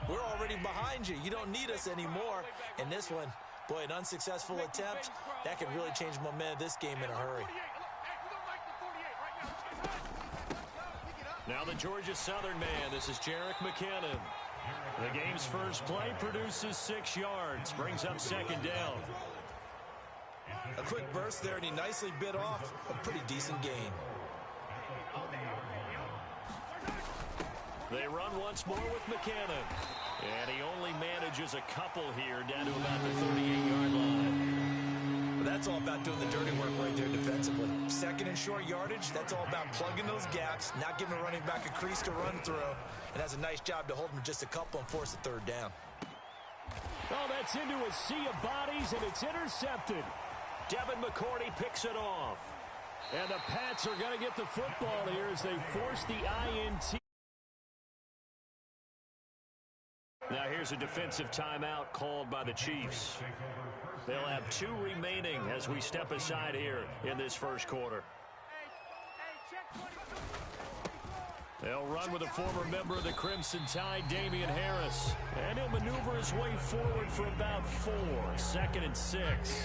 We're already behind you. You don't need us anymore. And this one, boy, an unsuccessful attempt, that could really change the momentum of this game in a hurry. Now the Georgia Southern man. This is Jerick McKinnon. The game's first play produces 6 yards. Brings up second down. A quick burst there, and he nicely bit off a pretty decent gain. They run once more with McKinnon. And he only manages a couple here down to about the 38-yard line. Well, that's all about doing the dirty work right there defensively. Second and short yardage, that's all about plugging those gaps, not giving a running back a crease to run through, and has a nice job to hold him just a couple and force a third down. Oh, that's into a sea of bodies, and it's intercepted. Devin McCourty picks it off. And the Pats are going to get the football here as they force the INT. Now here's a defensive timeout called by the Chiefs. They'll have 2 remaining as we step aside here in this first quarter. They'll run with a former member of the Crimson Tide, Damian Harris. And he'll maneuver his way forward for about 4. 2nd and 6.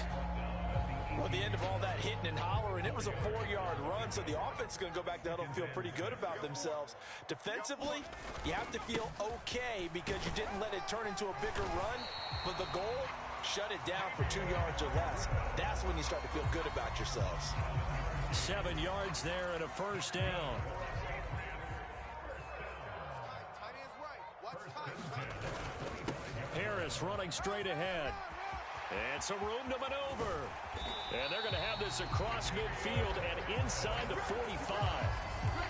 Well, at the end of all that hitting and hollering, it was a 4-yard run, so the offense is going to go back to huddle and feel pretty good about themselves. Defensively, you have to feel okay because you didn't let it turn into a bigger run, but the goal, shut it down for 2 yards or less. That's when you start to feel good about yourselves. 7 yards there and a first down. Harris running straight ahead. And some room to maneuver. And they're going to have this across midfield and inside the 45.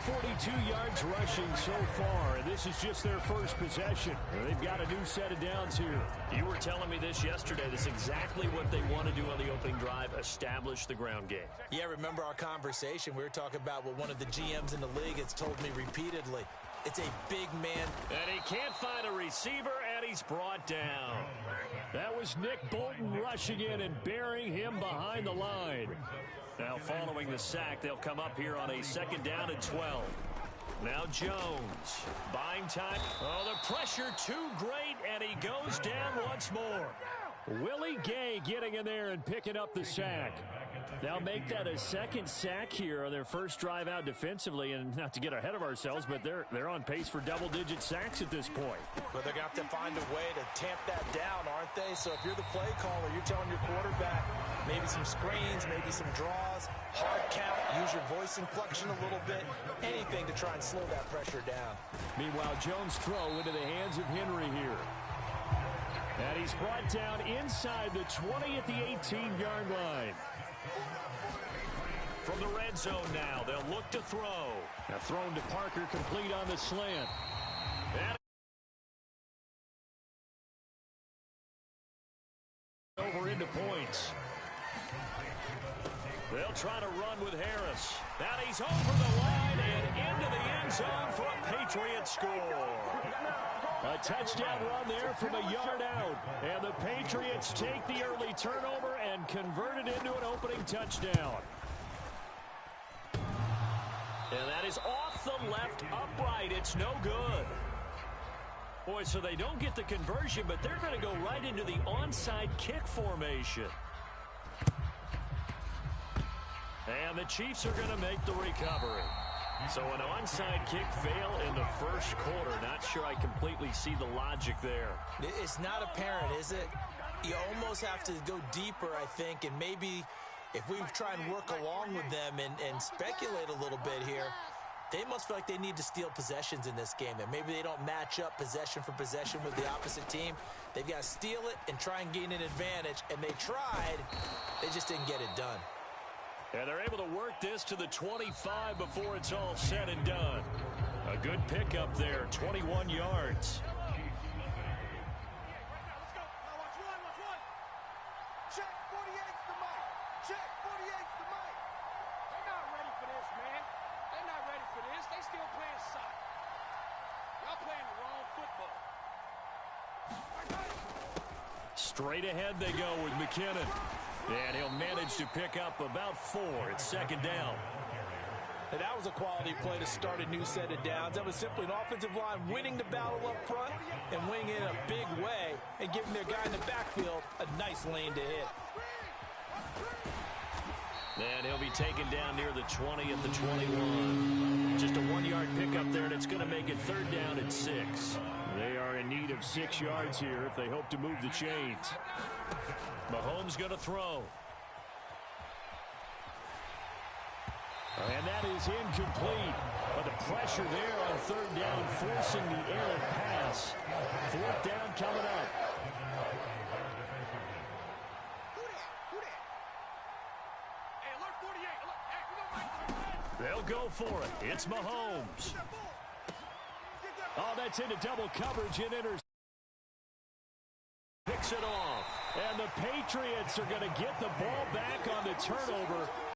42 yards rushing so far, and this is just their first possession. They've got a new set of downs here. You were telling me this yesterday. This is exactly what they want to do on the opening drive, establish the ground game. Yeah, remember our conversation. We were talking about what one of the GMs in the league has told me repeatedly. It's a big man. And he can't find a receiver, and he's brought down. That was Nick Bolton rushing in and burying him behind the line. Now following the sack, they'll come up here on a 2nd down and 12. Now Jones. Buying time. Oh, the pressure too great, and he goes down once more. Willie Gay getting in there and picking up the sack. They'll make that a 2nd sack here on their first drive out defensively, and not to get ahead of ourselves, but they're on pace for double-digit sacks at this point. But they're going to have to find a way to tamp that down, aren't they? So if you're the play caller, you're telling your quarterback maybe some screens, maybe some draws, hard count, use your voice inflection a little bit, anything to try and slow that pressure down. Meanwhile, Jones' throw into the hands of Henry here. And he's brought down inside the 20 at the 18-yard line. From the red zone now, they'll look to throw. Now thrown to Parker, complete on the slant. And over into points. They'll try to run with Harris. And he's over the line and into the end zone for a Patriot score. A touchdown run there from a yard out. And the Patriots take the early turnover and convert it into an opening touchdown. And that is off the left upright. It's no good. Boy, so they don't get the conversion, but they're going to go right into the onside kick formation. And the Chiefs are going to make the recovery. So an onside kick fail in the first quarter. Not sure I completely see the logic there. It's not apparent, is it? You almost have to go deeper, I think, and maybe if we try and work along with them and speculate a little bit here, they must feel like they need to steal possessions in this game. That maybe they don't match up possession for possession with the opposite team. They've got to steal it and try and gain an advantage. And they tried. They just didn't get it done. And they're able to work this to the 25 before it's all said and done. A good pickup there, 21 yards. Straight ahead they go with McKinnon. And he'll manage to pick up about 4. It's 2nd down. And that was a quality play to start a new set of downs. That was simply an offensive line winning the battle up front and winning it in a big way and giving their guy in the backfield a nice lane to hit. And he'll be taken down near the 20 at the 21. Just a 1-yard pickup there, and it's going to make it 3rd down and 6. They are in need of 6 yards here if they hope to move the chains. Mahomes going to throw. And that is incomplete. But the pressure there on 3rd down, forcing the errant pass. 4th down coming up. They'll go for it. It's Mahomes. Oh, that's into double coverage and picks it off. And the Patriots are going to get the ball back on the turnover.